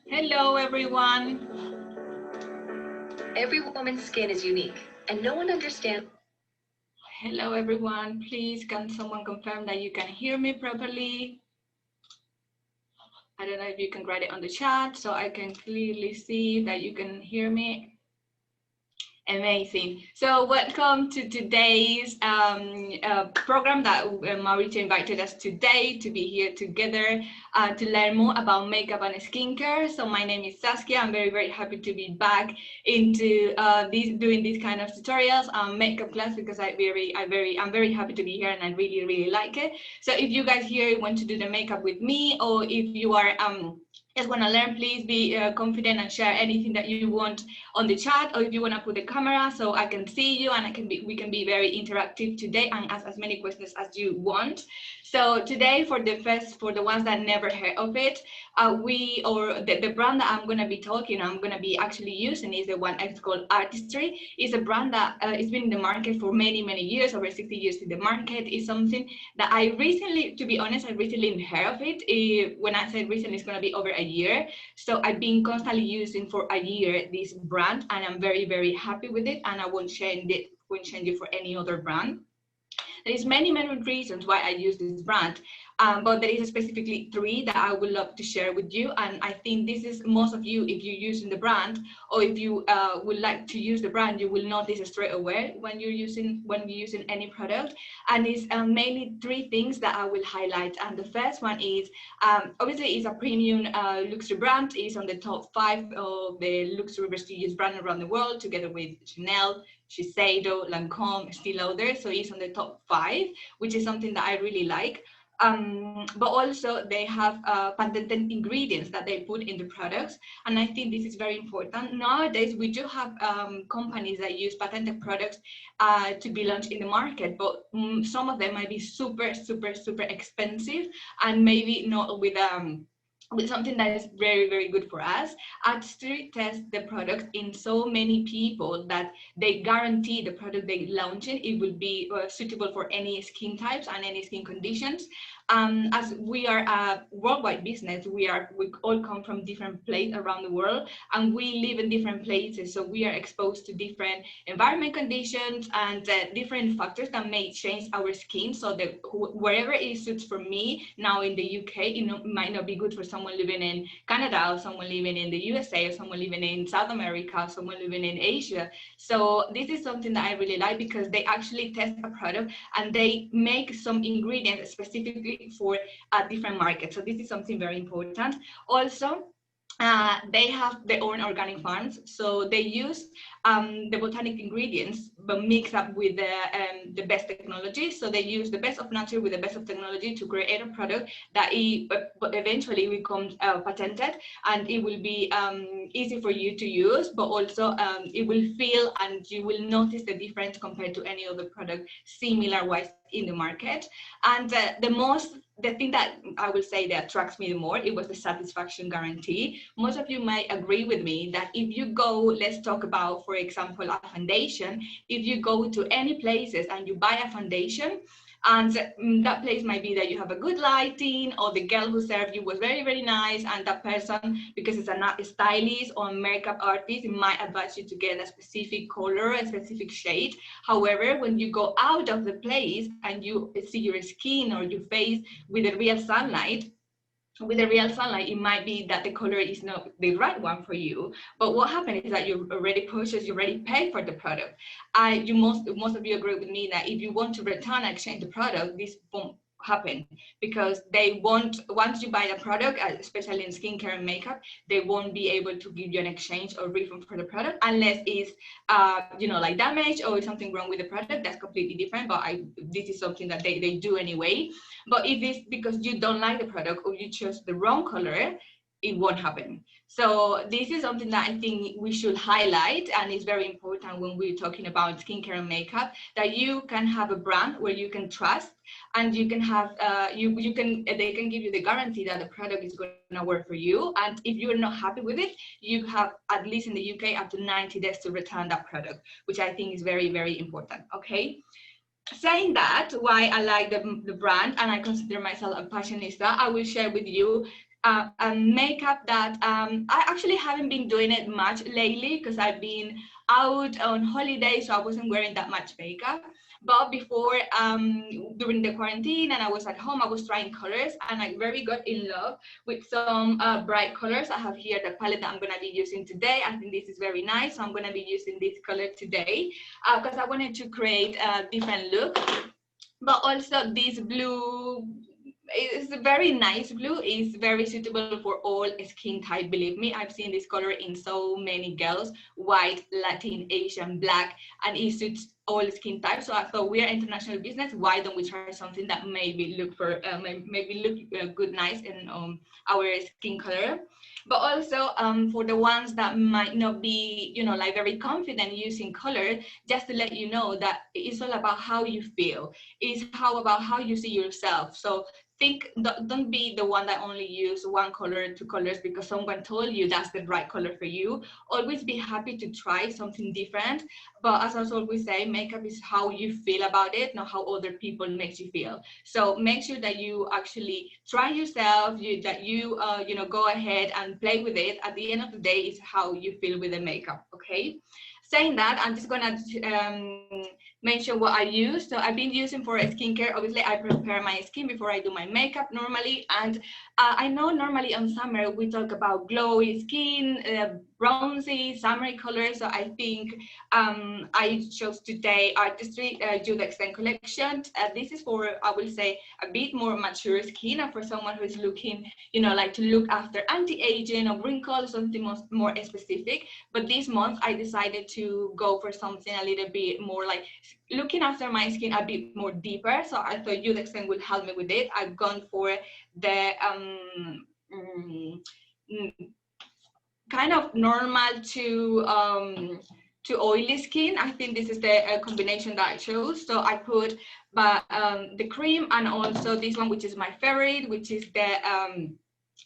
Hello, everyone. Every woman's skin is unique, and no one understands. Hello, everyone. Please, can someone confirm that you can hear me properly? I don't know if you can write it on the chat so I can clearly see that you can hear me. Amazing. So welcome to today's program that Mauricio invited us today to be here together to learn more about makeup and skincare. So my name is Saskia. I'm very, very happy to be back into doing these kind of tutorials on makeup class because I'm very happy to be here and I really, really like it. So if you guys here want to do the makeup with me, or if you are just want to learn, please be confident and share anything that you want on the chat, or if you want to put the camera so I can see you and we can be very interactive today and ask as many questions as you want. So today, for the ones that never heard of it, the brand that I'm going to be I'm going to be actually using is the one it's called Artistry. It's a brand that it's been in the market for many, many years, over 60 years in the market. It's something that I recently, to be honest, I recently heard of it. When I say recently, it's going to be over a year. So I've been constantly using for a year this brand, and I'm very, very happy with it, and I won't change it for any other brand. There's many reasons why I use this brand, but there is specifically 3 that I would love to share with you. And I think this is most of you, if you're using the brand, or if you would like to use the brand, you will notice straight away when you're using any product. And it's mainly 3 things that I will highlight. And the first one is obviously it's a premium luxury brand. It's on the top 5 of the luxury prestigious brand around the world, together with Chanel, Shiseido, Lancome, Estée Lauder. So it's on the top 5, which is something that I really like. But also they have patented ingredients that they put in the products, and I think this is very important. Nowadays we do have companies that use patented products to be launched in the market, but some of them might be super expensive and maybe not with something that is very, very good for us. Artistry tests the product in so many people that they guarantee the product they launch it will be suitable for any skin types and any skin conditions. As we are a worldwide business, we all come from different places around the world, and we live in different places, so we are exposed to different environment conditions and different factors that may change our skin. So that wherever it suits for me now in the UK, it might not be good for someone living in Canada, or someone living in the USA, or someone living in South America, or someone living in Asia. So this is something that I really like, because they actually test a product and they make some ingredients specifically for different markets. So this is something very important. Also, they have their own organic farms, so they use the botanic ingredients but mix up with the best technology. So they use the best of nature with the best of technology to create a product that eventually becomes patented, and it will be easy for you to use, but also it will feel and you will notice the difference compared to any other product similar wise in the market. And the thing that I will say that attracts me the more, it was the satisfaction guarantee. Most of you might agree with me that if you go, let's talk about, for example, a foundation. If you go to any places and you buy a foundation, and that place might be that you have a good lighting, or the girl who served you was very, very nice, and that person, because it's a stylist or makeup artist, it might advise you to get a specific color, a specific shade. However, when you go out of the place and you see your skin or your face with the real sunlight, it might be that the color is not the right one for you. But what happened is that you already purchased, you already paid for the product. Most of you agree with me that if you want to return and exchange the product, this won't happen, because they won't, once you buy the product, especially in skincare and makeup, they won't be able to give you an exchange or refund for the product unless it's like damage or something wrong with the product. That's completely different, but this is something that they do anyway. But if it's because you don't like the product or you chose the wrong color, it won't happen. So this is something that I think we should highlight, and it's very important when we're talking about skincare and makeup, that you can have a brand where you can trust, and you can have they can give you the guarantee that the product is going to work for you. And if you're not happy with it, you have, at least in the UK, up to 90 days to return that product, which I think is very, very important. Okay. Saying that, why I like the brand and I consider myself a fashionista, I will share with you a makeup that I actually haven't been doing it much lately because I've been out on holiday, so I wasn't wearing that much makeup. But before, during the quarantine and I was at home, I was trying colors, and I very got in love with some bright colors. I have here the palette that I'm going to be using today. I think this is very nice, so I'm going to be using this color today because I wanted to create a different look. But also this blue is a very nice blue. It's very suitable for all skin type. Believe me, I've seen this color in so many girls: white, Latin, Asian, black, and it suits all skin types. So I thought, we are international business, why don't we try something that maybe look for maybe look good, nice in our skin color. But also for the ones that might not be, you know, like very confident using color, just to let you know that it's all about how you feel. It's about how you see yourself. So don't be the one that only use one color, two colors because someone told you that's the right color for you. Always be happy to try something different. But as I always say, makeup is how you feel about it, not how other people makes you feel. So make sure that you actually try yourself, that you go ahead and play with it. At the end of the day, it's how you feel with the makeup. Okay. Saying that, I'm just gonna mention what I use. So I've been using for skincare. Obviously, I prepare my skin before I do my makeup normally. And I know normally on summer we talk about glowy skin, bronzy, summery colors. So I think I chose today Artistry to the Extent collection. This is for, I will say, a bit more mature skin, and for someone who is looking, like to look after anti-aging or wrinkles, something more specific. But this month I decided to go for something a little bit more like looking after my skin a bit more deeper. So I thought Youth Extent would help me with it. I've gone for the kind of normal to oily skin. I think this is the combination that I chose. So I put the cream and also this one, which is my favorite, which is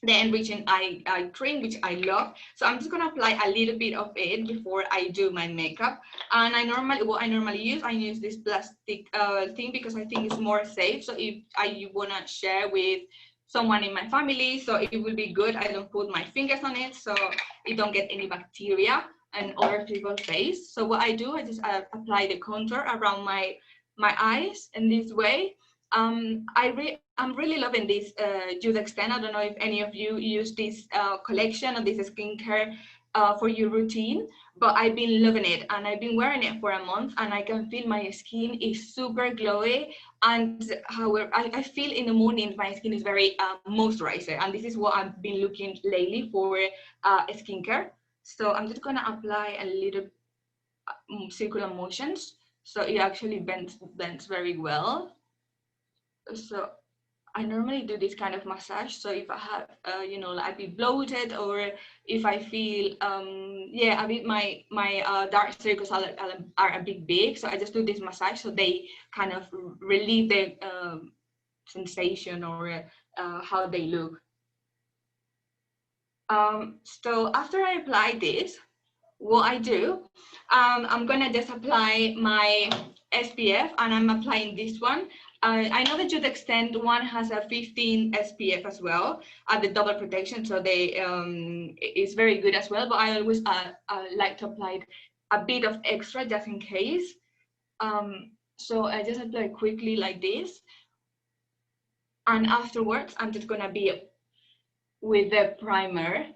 the enriching eye cream, which I love. So I'm just gonna apply a little bit of it before I do my makeup. And what I normally use this plastic thing because I think it's more safe. So if I wanna share with someone in my family, so it will be good. I don't put my fingers on it, so it don't get any bacteria and other people's face. So what I do, I just apply the contour around my eyes in this way. I'm really loving this Youth Extent. I don't know if any of you use this collection or this skincare for your routine, but I've been loving it and I've been wearing it for a month and I can feel my skin is super glowy. And however, I feel in the morning my skin is very moisturized, and this is what I've been looking lately for skincare. So I'm just gonna apply a little circular motions, so it actually blends very well. So I normally do this kind of massage. So if I have, like a bit bloated, or if I feel, a bit my dark circles are a bit big, so I just do this massage so they kind of relieve the sensation or how they look. So after I apply this, what I do, I'm gonna just apply my SPF, and I'm applying this one. I know that Youth Extent one has a 15 SPF as well, the double protection, so they it's very good as well. But I always like to apply a bit of extra just in case. So I just apply quickly like this, and afterwards I'm just gonna be with the primer,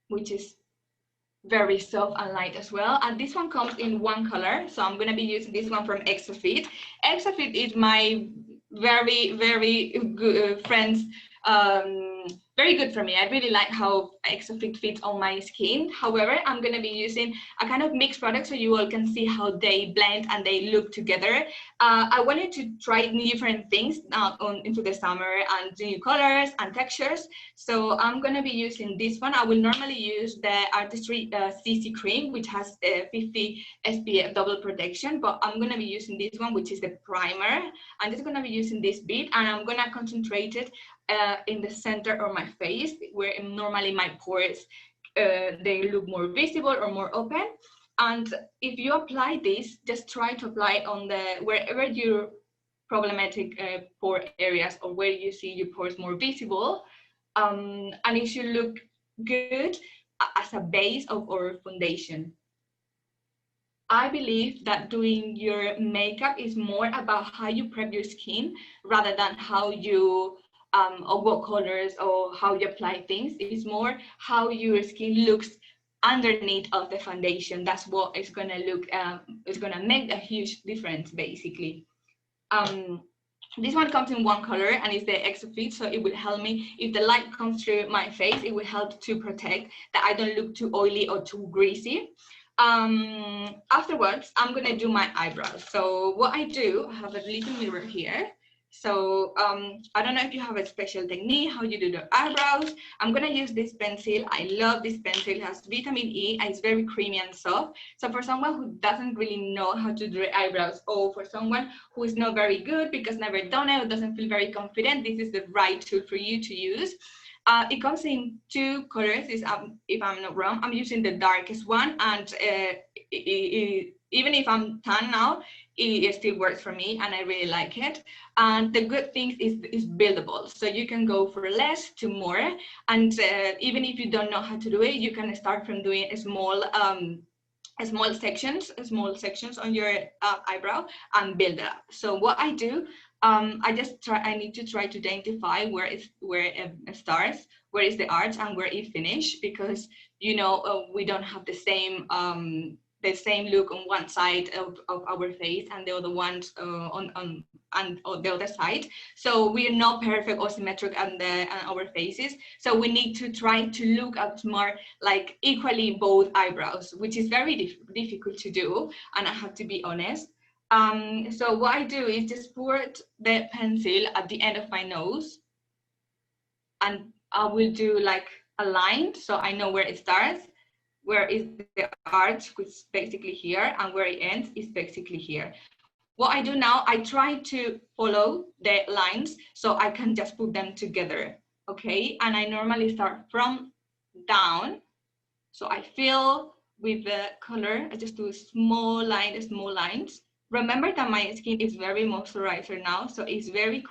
which is very soft and light as well. And this one comes in one color, so I'm going to be using this one from Exafit. Exafit is my very, very good friends, very good for me. I really like how Exofit fits on my skin. However, I'm going to be using a kind of mixed product so you all can see how they blend and they look together. I wanted to try different things into the summer and new colors and textures. So I'm going to be using this one. I will normally use the Artistry CC cream, which has 50 SPF double protection, but I'm going to be using this one, which is the primer. I'm just going to be using this bit, and I'm going to concentrate it in the center of my face, where normally my pores they look more visible or more open. And if you apply this, just try to apply on the wherever your problematic pore areas or where you see your pores more visible, and it should look good as a base of our foundation. I believe that doing your makeup is more about how you prep your skin rather than how you or what colors or how you apply things. It's more how your skin looks underneath of the foundation. That's what is gonna look. It's gonna make a huge difference, basically. This one comes in one color and it's the Exofit, so it will help me if the light comes through my face. It will help to protect that I don't look too oily or too greasy. Afterwards, I'm gonna do my eyebrows. So what I do, I have a little mirror here. So I don't know if you have a special technique how you do the eyebrows. I'm gonna use this pencil. I love this pencil. It has vitamin E and it's very creamy and soft. So for someone who doesn't really know how to do the eyebrows, or for someone who is not very good because never done it or doesn't feel very confident, this is the right tool for you to use. It comes in two colors, if I'm not wrong. I'm using the darkest one, and even if I'm tan now, it still works for me and I really like it. And the good thing is it's buildable, so you can go for less to more. And even if you don't know how to do it, you can start from doing small sections on your eyebrow and build it up. So what I do, I need to try to identify where it starts, where is the arch, and where it finish, because we don't have the same look on one side of our face and the other ones on the other side. So we are not perfect or symmetric on our faces. So we need to try to look at more like equally both eyebrows, which is very difficult to do, and I have to be honest. So what I do is just put the pencil at the end of my nose, and I will do like a line so I know where it starts, where is the arch, which is basically here, and where it ends is basically here. What I do now, I try to follow the lines so I can just put them together, okay? And I normally start from down. So I fill with the color, I just do small lines. Remember that my skin is very moisturizer now, so it's very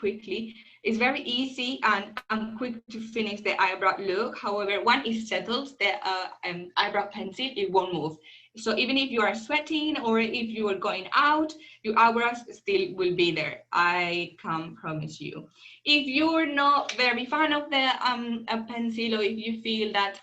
easy and quick to finish the eyebrow look. However, when it settles, the eyebrow pencil, it won't move. So even if you are sweating or if you are going out, your eyebrows still will be there. I can promise you. If you're not very fan of the pencil, or if you feel that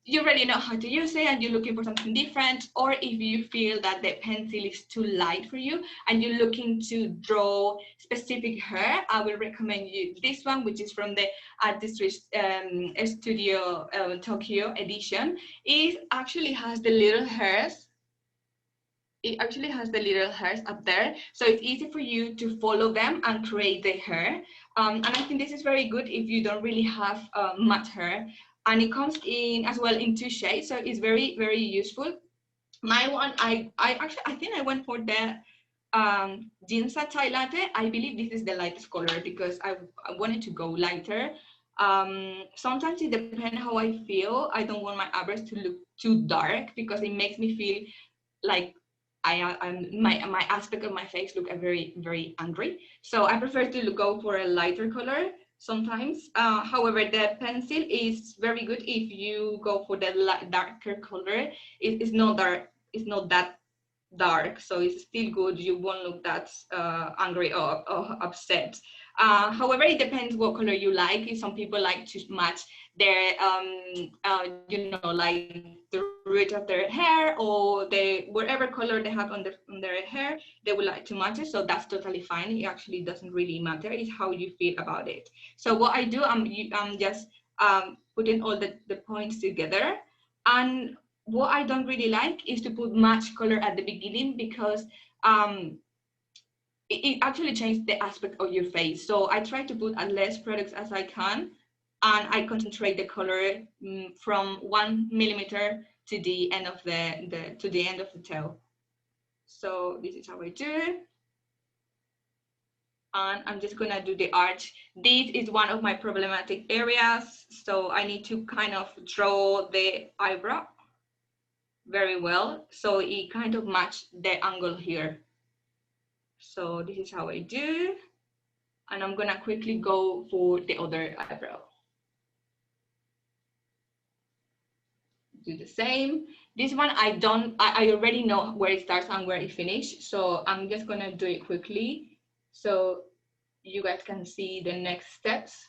you already know how to use it and you're looking for something different, or if you feel that the pencil is too light for you and you're looking to draw specific hair, I will recommend you this one, which is from the Artistry Studio Tokyo edition. It actually has the little hairs. It actually has the little hairs up there, so it's easy for you to follow them and create the hair. And I think this is very good if you don't really have much hair. And it comes in as well in two shades, so it's very, very useful. My one, I think I went for the Ginza Chai Latte. I believe this is the lightest color because I wanted to go lighter. Sometimes it depends how I feel. I don't want my eyebrows to look too dark because it makes me feel like my aspect of my face look very, very angry. So I prefer to go for a lighter color sometimes. However, the pencil is very good if you go for the darker color. It's not dark. It's not that dark, so it's still good. You won't look that angry or upset. However, it depends what color you like. Some people like to match their like the root of their hair, or whatever color they have on their hair, they would like to match it. So that's totally fine. It actually doesn't really matter. It's how you feel about it. So what I do, I'm just putting all the points together. And what I don't really like is to put much color at the beginning, because it actually changes the aspect of your face. So I try to put as less products as I can, and I concentrate the color from 1 millimeter to the end of the end of the tail. So this is how I do it. And I'm just gonna do the arch. This is one of my problematic areas, so I need to kind of draw the eyebrow very well, so it kind of match the angle here. So this is how I do, and I'm gonna quickly go for the other eyebrow. Do the same. This one I already know where it starts and where it finishes, so I'm just gonna do it quickly so you guys can see the next steps.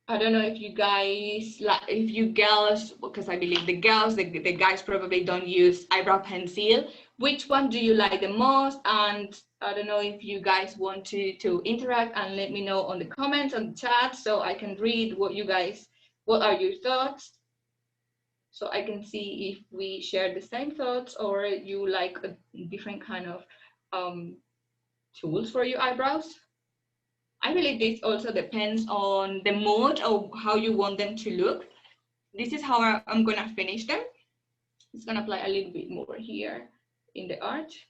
I don't know if you guys, like, if you girls, because I believe the girls, the guys probably don't use eyebrow pencil. Which one do you like the most? And I don't know if you guys want to interact and let me know on the comments, on the chat, so I can read what are your thoughts? So I can see if we share the same thoughts, or you like a different kind of tools for your eyebrows. I believe this also depends on the mood of how you want them to look. This is how I'm gonna finish them. Just gonna apply a little bit more here in the arch.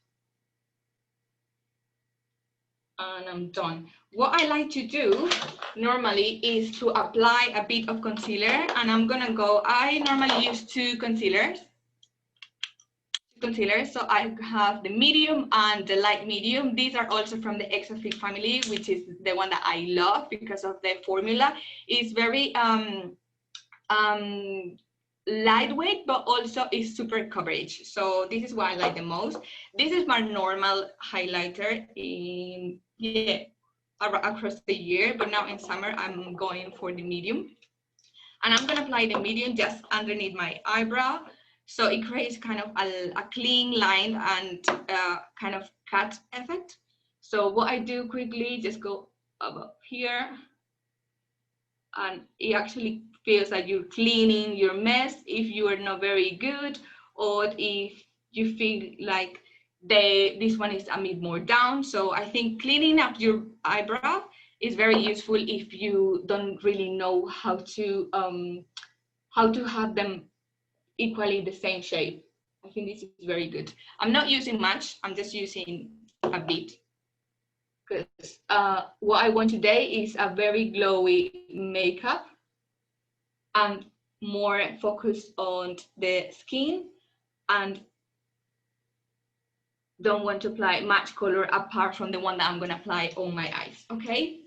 And I'm done. What I like to do normally is to apply a bit of concealer, and I normally use two concealers. So I have the medium and the light medium. These are also from the Exafit family, which is the one that I love because of the formula. It's very lightweight, but also is super coverage. So this is what I like the most. This is my normal highlighter across the year, but now in summer I'm going for the medium. And I'm gonna apply the medium just underneath my eyebrow, so it creates kind of a clean line and kind of cut effect. So what I do quickly, just go above here, and it actually feels like you're cleaning your mess if you are not very good, or if you feel like this one is a bit more down. So I think cleaning up your eyebrow is very useful if you don't really know how to have them equally the same shape. I think this is very good. I'm not using much, I'm just using a bit, because what I want today is a very glowy makeup and more focused on the skin, and don't want to apply much color apart from the one that I'm gonna apply on my eyes, okay?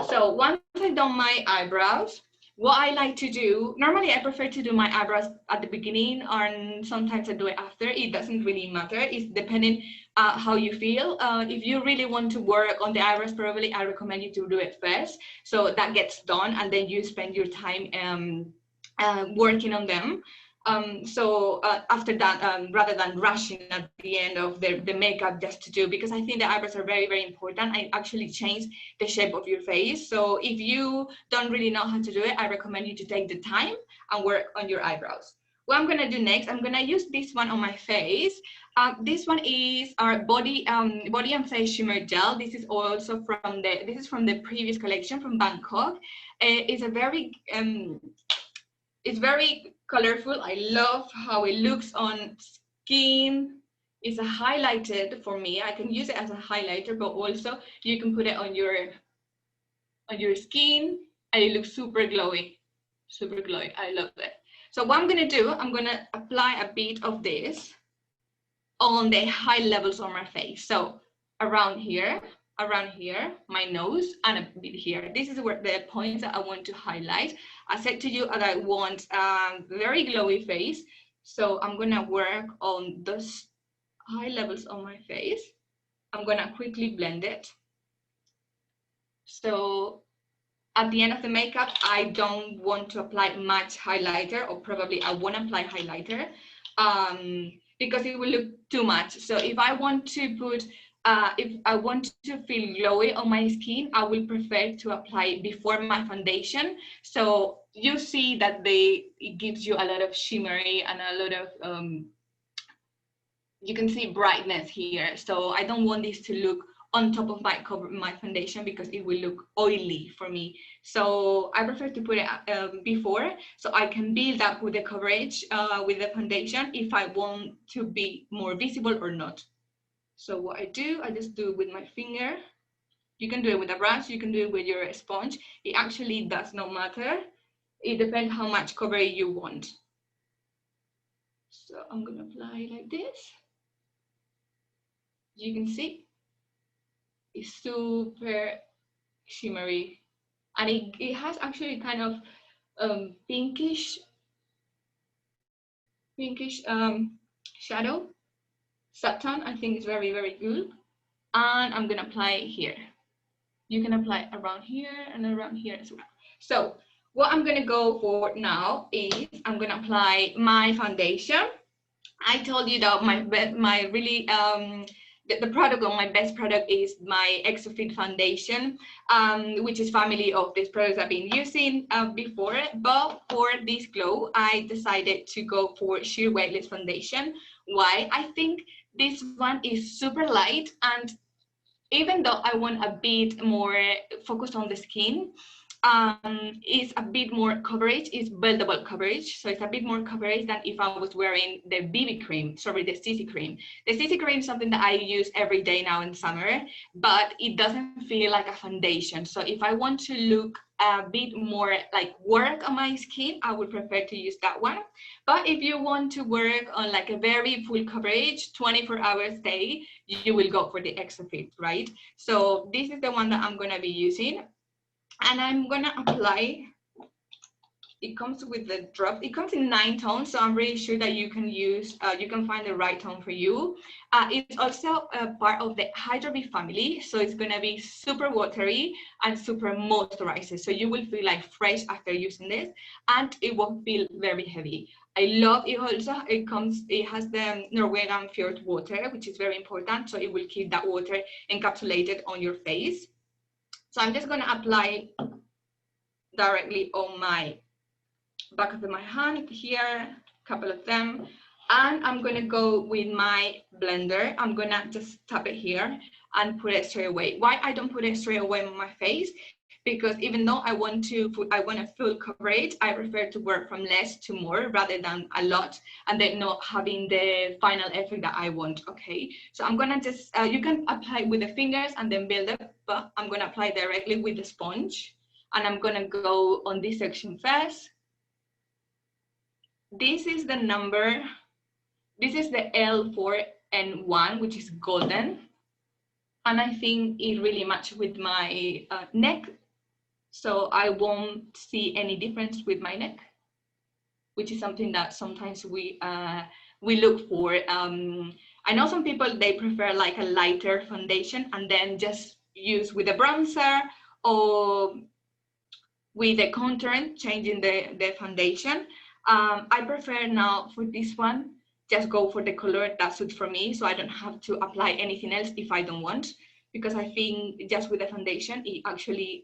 So once I've done my eyebrows, what I like to do, normally I prefer to do my eyebrows at the beginning, and sometimes I do it after. It doesn't really matter. It's depending how you feel. If you really want to work on the eyebrows, probably I recommend you to do it first, so that gets done, and then you spend your time working on them. After that, rather than rushing at the end of the makeup just to do, because I think the eyebrows are very, very important. I actually change the shape of your face. So if you don't really know how to do it, I recommend you to take the time and work on your eyebrows. What I'm gonna do next, I'm gonna use this one on my face. This one is our body and face shimmer gel. This is also from the previous collection from Bangkok. It's a very it's very colorful. I love how it looks on skin. It's a highlighted for me. I can use it as a highlighter, but also you can put it on your skin, and it looks super glowy, super glowy. I love it. So what I'm gonna do, I'm gonna apply a bit of this on the high levels on my face. So around here, my nose, and a bit here. This is where the points that I want to highlight. I said to you that I want a very glowy face, so I'm gonna work on those high levels on my face. I'm gonna quickly blend it. So at the end of the makeup, I don't want to apply much highlighter, or probably I won't apply highlighter because it will look too much. So if I want to put if I want to feel glowy on my skin, I will prefer to apply before my foundation. So you see that it gives you a lot of shimmery and a lot of you can see brightness here. So I don't want this to look on top of my foundation because it will look oily for me. So I prefer to put it before, so I can build up with the coverage with the foundation if I want to be more visible or not. So what I do, I just do it with my finger. You can do it with a brush, you can do it with your sponge. It actually does not matter. It depends how much coverage you want. So I'm gonna apply like this. You can see it's super shimmery, and it has actually kind of pinkish shadow. Satin, I think is very, very good. And I'm gonna apply it here. You can apply around here and around here as well. So what I'm gonna go for now is I'm gonna apply my foundation. I told you that my really the product or my best product is my Exofit foundation, which is family of these products I've been using before. But for this glow, I decided to go for sheer weightless foundation. Why? I think this one is super light, and even though I want a bit more focus on the skin, it's a bit more coverage, it's buildable coverage. So it's a bit more coverage than if I was wearing the BB cream, sorry, the CC cream. The CC cream is something that I use every day now in summer, but it doesn't feel like a foundation. So if I want to look a bit more like work on my skin, I would prefer to use that one. But if you want to work on like a very full coverage, 24 hours day, you will go for the Exofit, right? So this is the one that I'm gonna be using. And I'm gonna apply, it comes with the drop, it comes in 9 tones, so I'm really sure that you can use, you can find the right tone for you. It's also a part of the Hydro B family, so it's gonna be super watery and super moisturizing, so you will feel like fresh after using this, and it won't feel very heavy. I love it also, it has the Norwegian fjord water, which is very important, so it will keep that water encapsulated on your face. So I'm just gonna apply directly on my back of my hand here, a couple of them. And I'm gonna go with my blender. I'm gonna just tap it here and put it straight away. Why I don't put it straight away on my face? Because even though I want a full coverage, I prefer to work from less to more rather than a lot, and then not having the final effect that I want, okay? So I'm gonna just, you can apply with the fingers and then build up, but I'm gonna apply directly with the sponge. And I'm gonna go on this section first. This is the number, this is the L4N1, which is golden. And I think it really matches with my neck. So I won't see any difference with my neck, which is something that sometimes we look for. I know some people, they prefer like a lighter foundation and then just use with a bronzer or with the contour, changing the foundation. I prefer now for this one, just go for the color that suits for me, so I don't have to apply anything else if I don't want, because I think just with the foundation, it actually,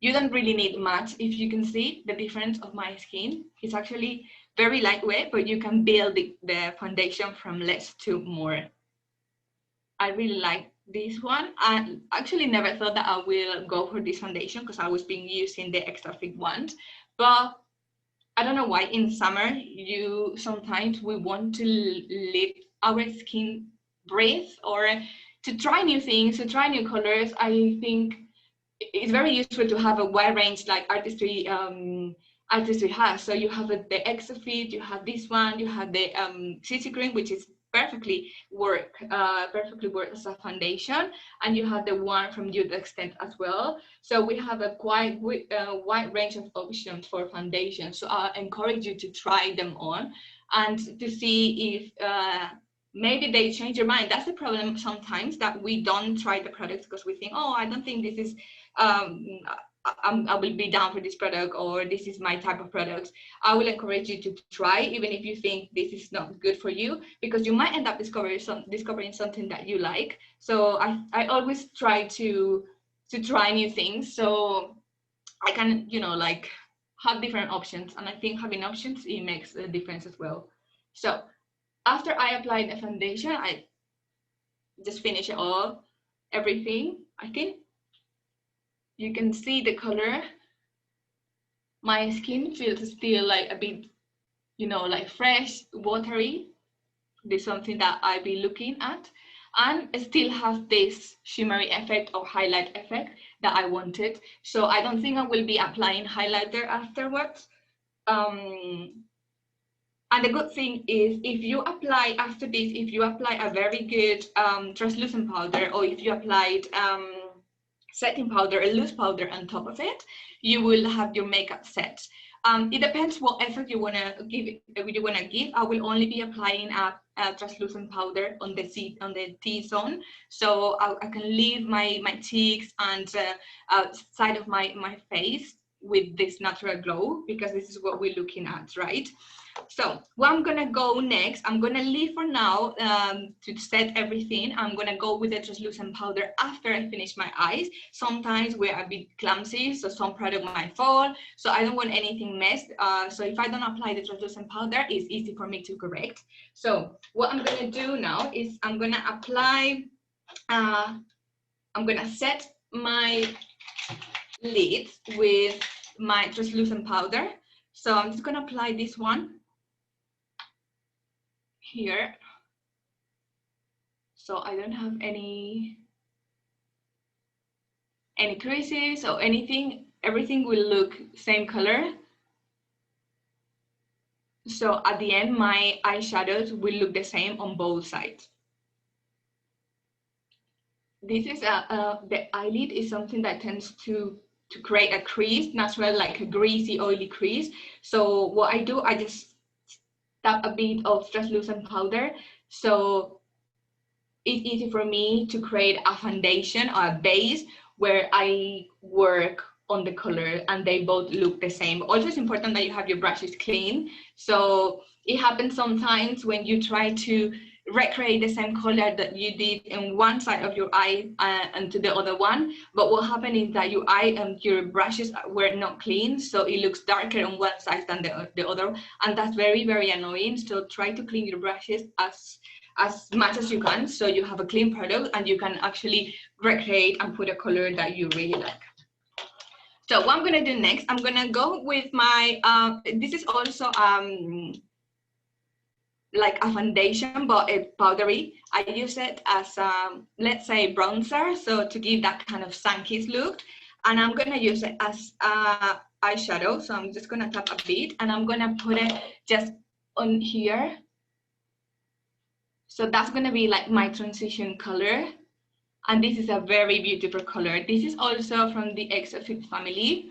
you don't really need much. If you can see the difference of my skin, it's actually very lightweight, but you can build the foundation from less to more. I really like this one. I actually never thought that I will go for this foundation because I was been using the Extra Fit ones, but I don't know why in summer sometimes we want to let our skin breathe or to try new things, to try new colors. I think it's very useful to have a wide range like Artistry has. So you have the Exofit, you have this one, you have the CC cream, which is perfectly work as a foundation, and you have the one from Youth Extent as well. So we have a quite wide range of options for foundation. So I encourage you to try them on and to see if maybe they change your mind. That's the problem sometimes, that we don't try the products because we think, oh, I don't think this is I will be down for this product, or this is my type of products, I will encourage you to try, even if you think this is not good for you, because you might end up discovering something that you like. So I always try to try new things, so I can, you know, like have different options. And I think having options, it makes a difference as well. So after I applied the foundation, I just finish it off, everything. I think you can see the color. My skin feels still like a bit, you know, like fresh, watery. This is something that I'll be looking at, and still have this shimmery effect or highlight effect that I wanted. So I don't think I will be applying highlighter afterwards. And the good thing is, if you apply after this, if you apply a very good translucent powder, or if you applied setting powder, a loose powder on top of it, you will have your makeup set. It depends what effort you wanna give. I will only be applying a translucent powder on the T-zone, so I can leave my cheeks and side of my face with this natural glow, because this is what we're looking at, right? So what I'm gonna go next, I'm gonna leave for now to set everything. I'm gonna go with the translucent powder after I finish my eyes. Sometimes we're a bit clumsy, so some product might fall. So I don't want anything messed. So if I don't apply the translucent powder, it's easy for me to correct. So what I'm gonna do now is I'm gonna apply, I'm gonna set my lids with my translucent powder. So I'm just gonna apply this one here, so I don't have any creases or anything. Everything will look same color. So at the end, my eyeshadows will look the same on both sides. This is the eyelid is something that tends to create a crease, natural, like a greasy, oily crease. So what I do, I just tap a bit of translucent powder, so it's easy for me to create a foundation or a base where I work on the color and they both look the same. Also, it's important that you have your brushes clean. So it happens sometimes when you try to recreate the same color that you did in one side of your eye and to the other one, but what happened is that your eye and your brushes were not clean, so it looks darker on one side than the other, and that's very, very annoying. So try to clean your brushes as much as you can, so you have a clean product and you can actually recreate and put a color that you really like. So what I'm gonna do next, I'm gonna go with my, this is also like a foundation, but it's powdery. I use it as, let's say, bronzer, so to give that kind of sun-kissed look. And I'm gonna use it as eyeshadow, so I'm just gonna tap a bit, and I'm gonna put it just on here. So that's gonna be like my transition color. And this is a very beautiful color. This is also from the Exofit family.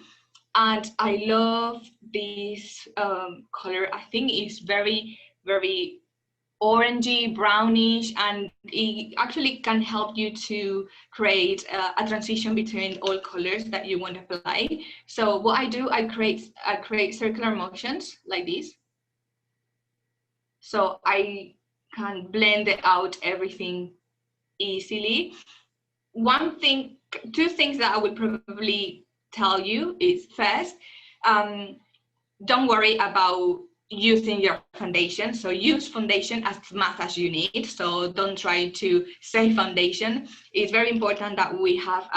And I love this color. I think it's very, very orangey, brownish, and it actually can help you to create a transition between all colors that you want to apply. So what I do, I create circular motions like this. So I can blend out everything easily. Two things that I would probably tell you is, first, don't worry about using your foundation. So use foundation as much as you need. So don't try to save foundation. It's very important that we have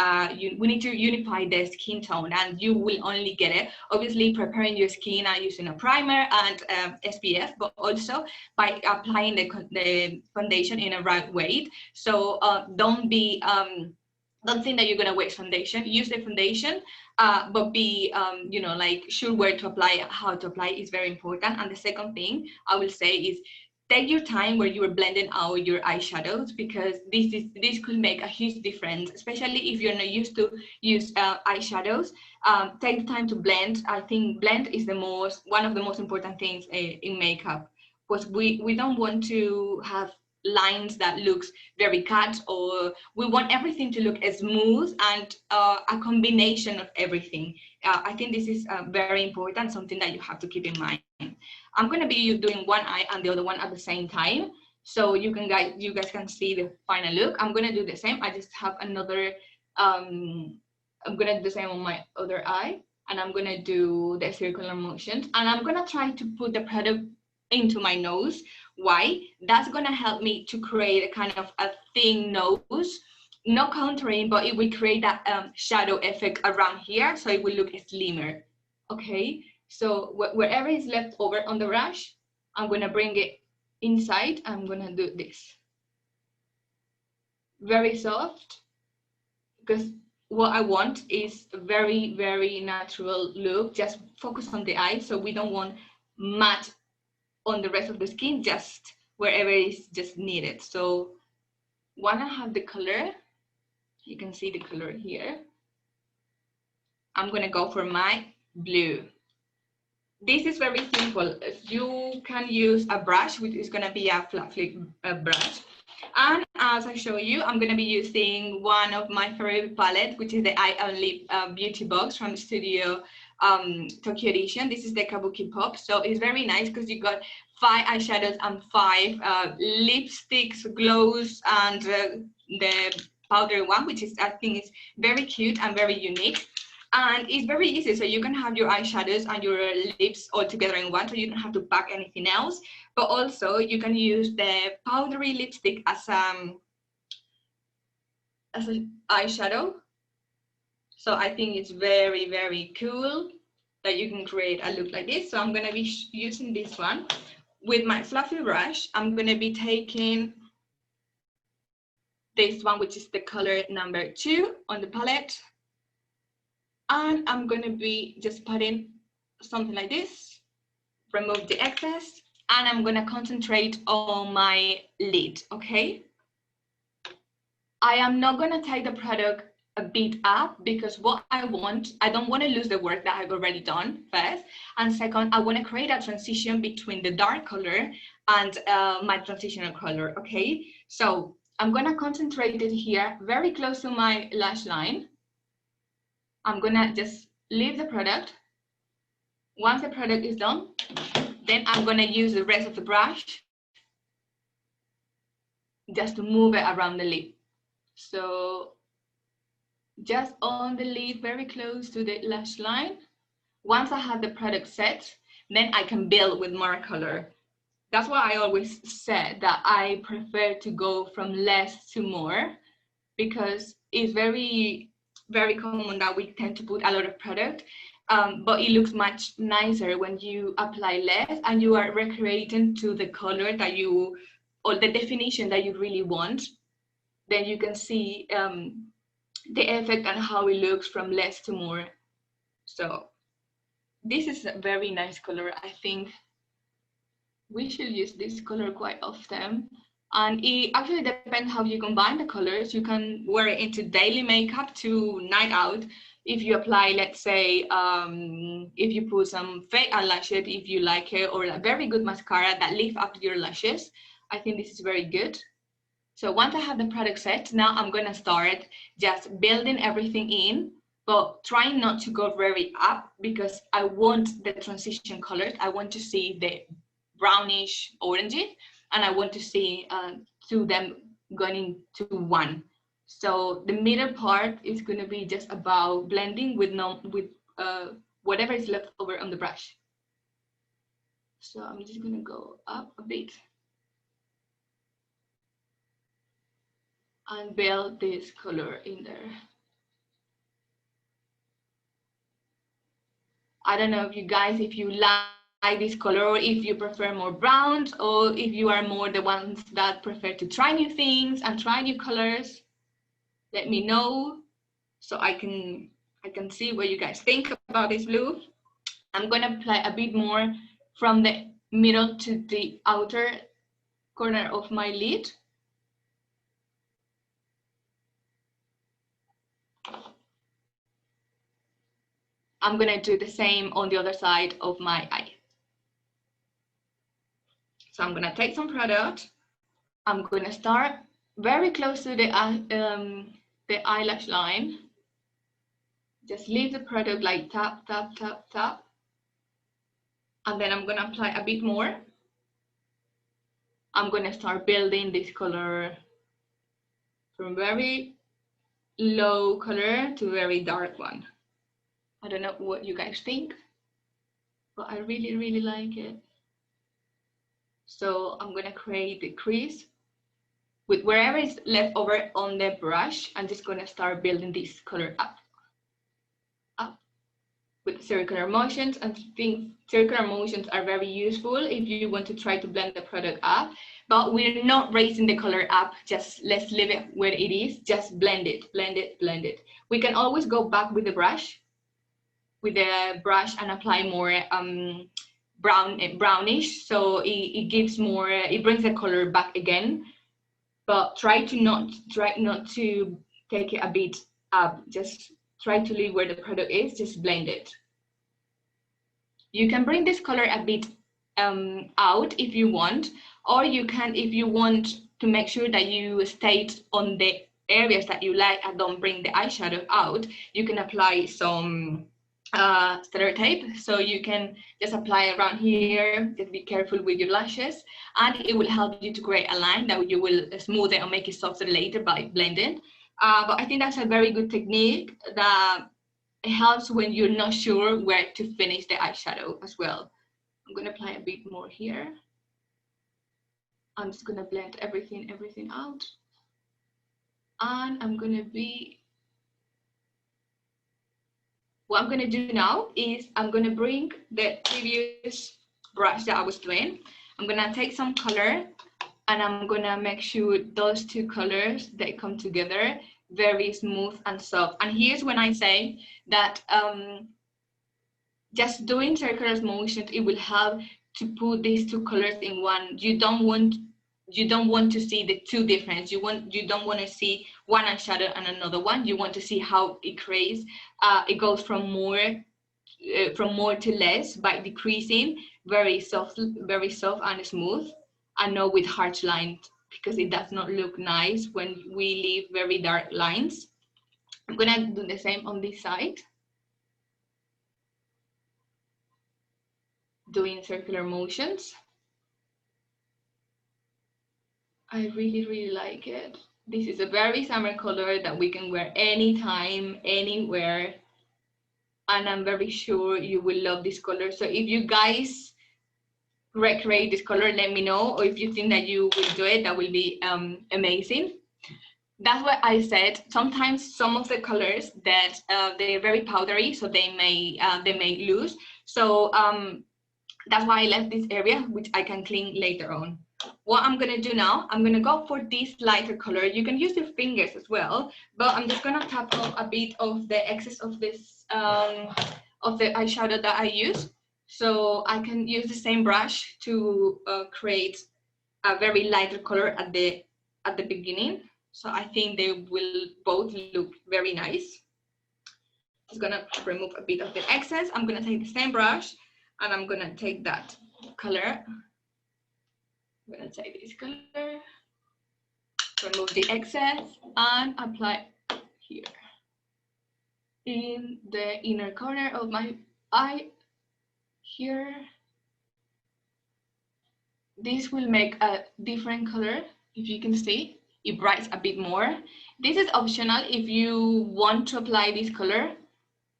we need to unify the skin tone, and you will only get it obviously preparing your skin and using a primer and SPF, but also by applying the foundation in a right way. So don't think that you're going to waste foundation. Use the foundation, but be you know, like, sure where to apply, how to apply is very important. And the second thing I will say is, take your time where you are blending out your eyeshadows, because this could make a huge difference, especially if you're not used to use eyeshadows. Take the time to blend. I think blend is one of the most important things in makeup, because we don't want to have lines that looks very cut, or we want everything to look smooth and a combination of everything. I think this is very important, something that you have to keep in mind. I'm going to be doing one eye and the other one at the same time, so you guys can see the final look. I'm going to do the same. I just have another I'm going to do the same on my other eye, and I'm going to do the circular motions, and I'm going to try to put the product into my nose. Why? That's going to help me to create a kind of a thin nose, no contouring, but it will create that shadow effect around here, so it will look slimmer. Okay, so wherever is left over on the brush, I'm going to bring it inside. I'm going to do this very soft, because what I want is a very, very natural look. Just focus on the eye, so we don't want matte on the rest of the skin, just wherever is just needed. So when I have the color, you can see the color here, I'm gonna go for my blue. This is very simple. You can use a brush, which is gonna be a flat flip brush. And as I show you, I'm going to be using one of my favorite palettes, which is the Eye and Lip Beauty Box from Studio Tokyo Edition. This is the Kabuki Pop. So it's very nice because you got 5 eyeshadows and 5 lipsticks, glows, and the powder one, which is, I think, is very cute and very unique. And it's very easy, so you can have your eyeshadows and your lips all together in one, so you don't have to pack anything else. But also you can use the powdery lipstick as an eyeshadow. So I think it's very, very cool that you can create a look like this. So I'm going to be using this one with my fluffy brush. I'm going to be taking this one, which is the color number 2 on the palette. And I'm going to be just putting something like this, remove the excess, and I'm going to concentrate on my lid, okay? I am not going to take the product a bit up, because what I don't want to lose the work that I've already done, first. And second, I want to create a transition between the dark color and my transitional color, okay? So I'm going to concentrate it here, very close to my lash line. I'm gonna just leave the product. Once the product is done, then I'm gonna use the rest of the brush just to move it around the lid. So just on the lid, very close to the lash line. Once I have the product set, then I can build with more color. That's why I always said that I prefer to go from less to more, because it's very common that we tend to put a lot of product, but it looks much nicer when you apply less and you are recreating to the color that you, or the definition that you really want. Then you can see the effect and how it looks from less to more. So this is a very nice color. I think we should use this color quite often. And it actually depends how you combine the colors. You can wear it into daily makeup to night out. If you apply, let's say, if you put some fake eyelashes, if you like it, or a very good mascara that lift up your lashes, I think this is very good. So once I have the product set, now I'm gonna start just building everything in, but trying not to go very up, because I want the transition colors. I want to see the brownish orangey, and I want to see two of them going into one. So the middle part is going to be just about blending with whatever is left over on the brush. So I'm just going to go up a bit and build this color in there. I don't know if you guys, if you like this color, or if you prefer more browns, or if you are more the ones that prefer to try new things and try new colors. Let me know so I can see what you guys think about this blue. I'm gonna apply a bit more from the middle to the outer corner of my lid. I'm gonna do the same on the other side of my eye. So I'm gonna take some product I'm gonna start very close to the eyelash line. Just leave the product like tap, tap, tap, tap. And then I'm gonna apply a bit more. I'm gonna start building this color from very low color to very dark one. I don't know what you guys think, but I really, really like it. So I'm gonna create the crease with wherever is left over on the brush. I'm just gonna start building this color up, up with circular motions. And I think circular motions are very useful if you want to try to blend the product up, but we're not raising the color up. Just let's leave it where it is. Just blend it, blend it, blend it. We can always go back with the brush and apply more brownish, so it gives more, it brings the color back again. But try not to take it a bit up. Just try to leave where the product is. Just blend it. You can bring this color a bit out if you want, or you can, if you want to make sure that you stay on the areas that you like and don't bring the eyeshadow out, you can apply some sticker tape. So you can just apply around here. Just be careful with your lashes, and it will help you to create a line that you will smooth it or make it softer later by blending. But I think that's a very good technique that helps when you're not sure where to finish the eyeshadow as well. I'm going to apply a bit more here. I'm just going to blend everything out. And I'm going to be, what I'm going to do now is I'm going to bring the previous brush that I was doing. I'm going to take some color and I'm going to make sure those two colors, they come together very smooth and soft. And here's when I say that just doing circular motions, it will help to put these two colors in one. You don't want to see the two difference. You don't want to see one eyeshadow and another one. You want to see how it creates. It goes from more to less by decreasing, very soft and smooth, and not with harsh lines, because it does not look nice when we leave very dark lines. I'm gonna do the same on this side, doing circular motions. I really like it. This is a very summer color that we can wear anytime, anywhere. And I'm very sure you will love this color. So if you guys recreate this color, let me know. Or if you think that you will do it, that will be amazing. That's what I said. Sometimes some of the colors that they're very powdery, so they may lose. So that's why I left this area, which I can clean later on. What I'm gonna do now, I'm gonna go for this lighter color. You can use your fingers as well, but I'm just gonna tap off a bit of the excess of this of the eyeshadow that I use, so I can use the same brush to create a very lighter color at the beginning. So I think they will both look very nice. Just gonna remove a bit of the excess. I'm gonna take the same brush and I'm gonna take that color. I'm gonna take this color, remove the excess, and apply here in the inner corner of my eye here. This will make a different color. If you can see, it brightens a bit more. This is optional if you want to apply this color.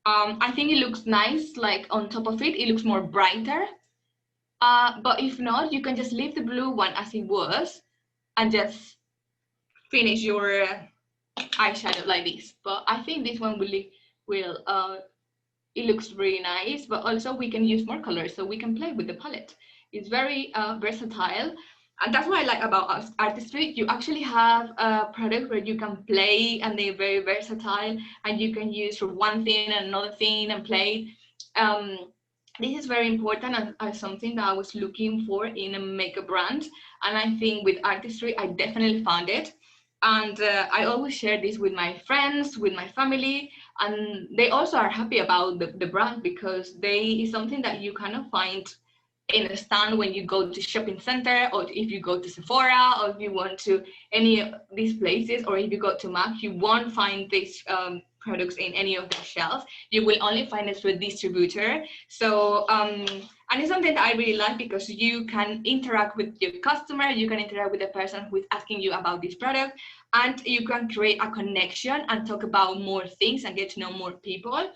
I think it looks nice, like on top of it, it looks more brighter. But if not, you can just leave the blue one as it was and just finish your eyeshadow like this. But I think this one will it looks really nice, but also we can use more colors, so we can play with the palette. It's very versatile, and that's what I like about Artistry. You actually have a product where you can play, and they're very versatile, and you can use for one thing and another thing and play. This is very important and something that I was looking for in a makeup brand, and I think with Artistry I definitely found it. And I always share this with my friends, with my family, and they also are happy about the brand, because it's something that you cannot find in a stand when you go to shopping center, or if you go to Sephora, or if you want to any of these places, or if you go to Mac, you won't find these products in any of the shelves. You will only find it through a distributor. So and it's something that I really like, because you can interact with your customer, you can interact with the person who is asking you about this product, and you can create a connection and talk about more things and get to know more people.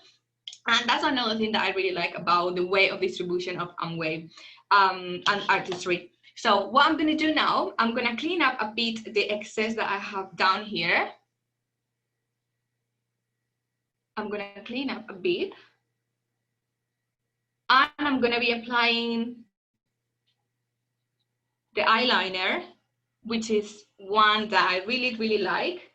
And that's another thing that I really like about the way of distribution of Amway and Artistry. So what I'm going to do now, I'm going to clean up a bit the excess that I have down here. I'm going to clean up a bit. And I'm going to be applying the eyeliner, which is one that I really, really like.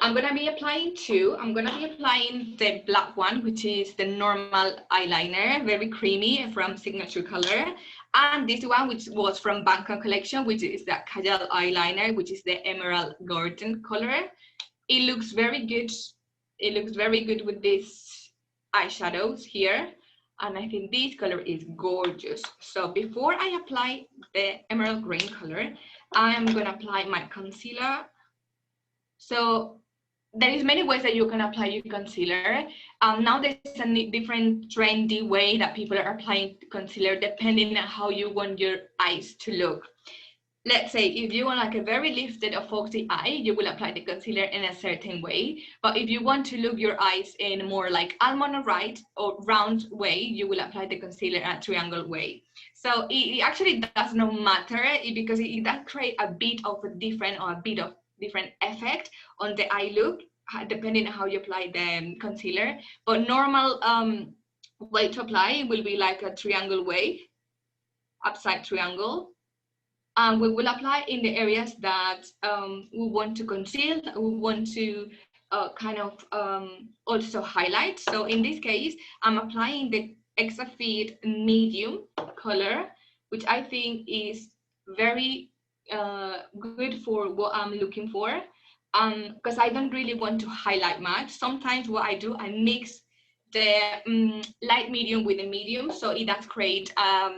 I'm going to be applying two. I'm going to be applying the black one, which is the normal eyeliner, very creamy, from Signature Color. And this one, which was from Bangkok Collection, which is the Kajal eyeliner, which is the Emerald Golden color. It looks very good. It looks very good with these eyeshadows here. And I think this color is gorgeous. So before I apply the emerald green color, I'm going to apply my concealer. So there is many ways that you can apply your concealer. Now there's a different trendy way that people are applying concealer depending on how you want your eyes to look. Let's say if you want like a very lifted or foxy eye, you will apply the concealer in a certain way. But if you want to look your eyes in more like almond or round way, you will apply the concealer in a triangle way. So it actually does not matter, because it does create a bit of a different effect on the eye look, depending on how you apply the concealer. But normal way to apply will be like a triangle way, upside triangle. And we will apply in the areas that we want to conceal, that we want to also highlight. So in this case, I'm applying the Exafit medium color, which I think is very good for what I'm looking for, because I don't really want to highlight much. Sometimes what I do, I mix the light medium with the medium, so it does create a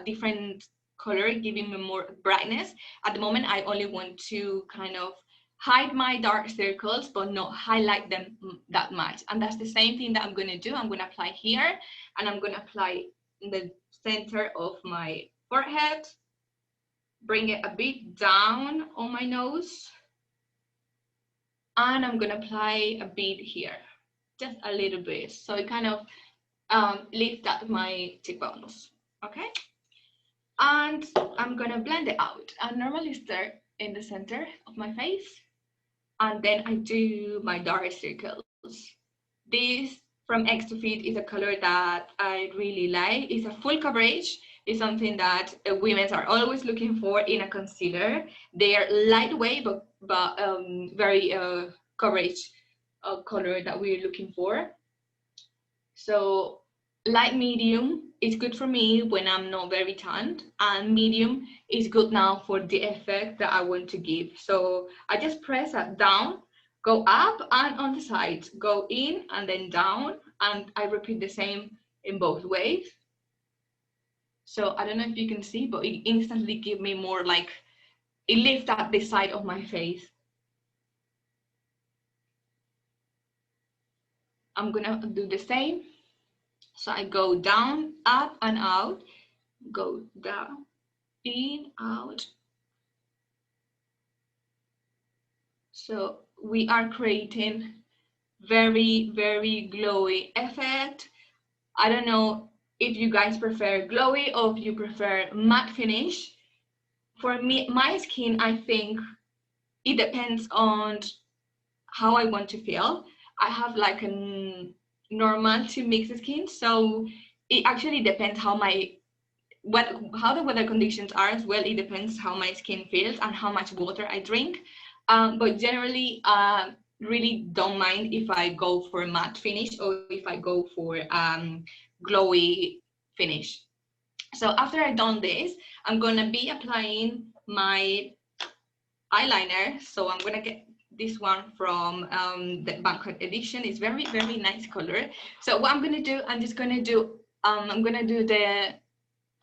different color, giving me more brightness. At the moment, I only want to kind of hide my dark circles, but not highlight them that much. And that's the same thing that I'm going to do. I'm going to apply here, and I'm going to apply in the center of my forehead, bring it a bit down on my nose, and I'm going to apply a bit here, just a little bit, so it kind of lift up my cheekbones. Okay, and I'm gonna blend it out. I normally start in the center of my face, and then I do my dark circles. This from Exafit is a color that I really like. It's a full coverage. It's something that women are always looking for in a concealer. They are lightweight, but very coverage color that we're looking for. So light medium is good for me when I'm not very tanned, and medium is good now for the effect that I want to give. So I just press that down, go up, and on the sides, go in and then down, and I repeat the same in both ways. So I don't know if you can see, but it instantly gives me more like, it lifts up the side of my face. I'm gonna do the same. So I go down, up and out, go down, in, out. So we are creating very, very glowy effect. I don't know if you guys prefer glowy or if you prefer matte finish. For me, my skin, I think it depends on how I want to feel. I have like a normal to mixed skin, so it actually depends how the weather conditions are as well. It depends how my skin feels and how much water I drink. But generally, really don't mind if I go for matte finish or if I go for glowy finish. So after I've done this, I'm gonna be applying my eyeliner. So I'm gonna get this one from the Bangkok edition. It's very, very nice color. So what I'm gonna do, I'm gonna do the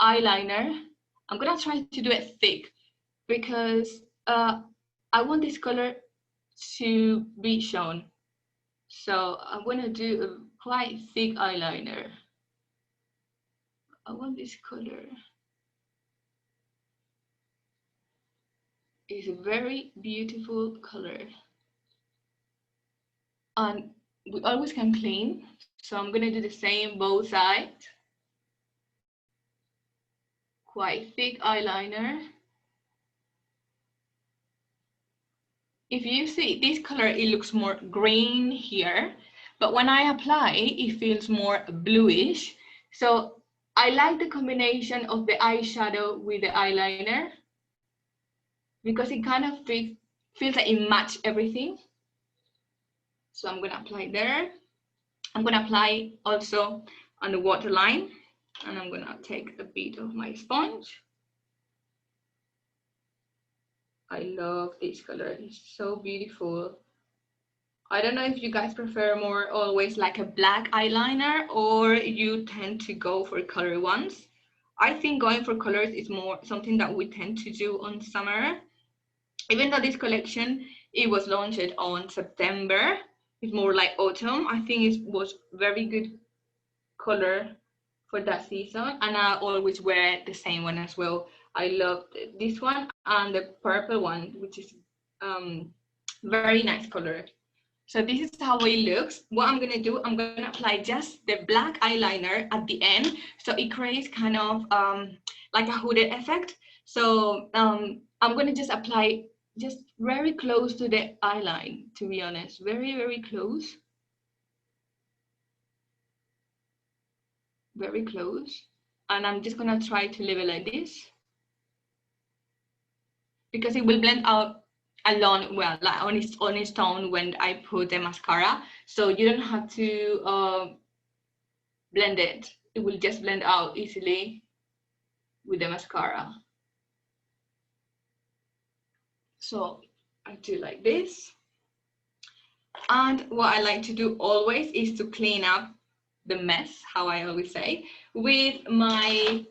eyeliner. I'm gonna try to do it thick because I want this color to be shown. So I'm gonna do a quite thick eyeliner. I want this color. It's a very beautiful color. And we always can clean. So I'm gonna do the same both sides. Quite thick eyeliner. If you see this color, it looks more green here, but when I apply, it feels more bluish. So I like the combination of the eyeshadow with the eyeliner because it kind of feels like it matches everything. So I'm gonna apply there. I'm gonna apply also on the waterline, and I'm gonna take a bit of my sponge. I love this color, it's so beautiful. I don't know if you guys prefer more always like a black eyeliner or you tend to go for color ones. I think going for colors is more something that we tend to do on summer. Even though this collection, it was launched on September, it's more like autumn. I think it was very good color for that season, and I always wear the same one as well. I love this one and the purple one, which is very nice color. So this is how it looks. What I'm gonna do, I'm gonna apply just the black eyeliner at the end, so it creates kind of like a hooded effect. So I'm gonna just apply just very close to the eyeline, to be honest, very, very close. Very close. And I'm just gonna try to leave it like this because it will blend out alone, well, like on its own when I put the mascara. So you don't have to blend it. It will just blend out easily with the mascara. So I do like this. And what I like to do always is to clean up the mess, how I always say, with my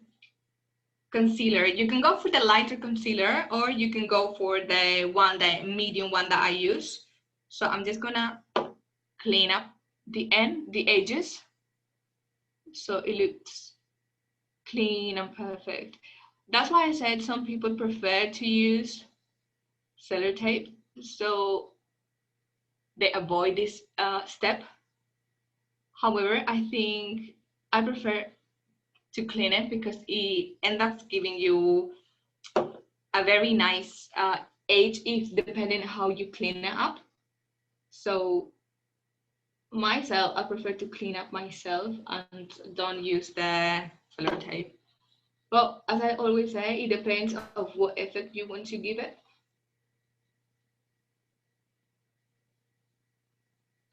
concealer. You can go for the lighter concealer or you can go for the medium one that I use. So I'm just gonna clean up the edges, so it looks clean and perfect. That's why I said some people prefer to use sellotape, so they avoid this step. However, I think I prefer to clean it because it ends up giving you a very nice edge if depending on how you clean it up. So myself, I prefer to clean up myself and don't use the sellotape. But as I always say, it depends of what effect you want to give it.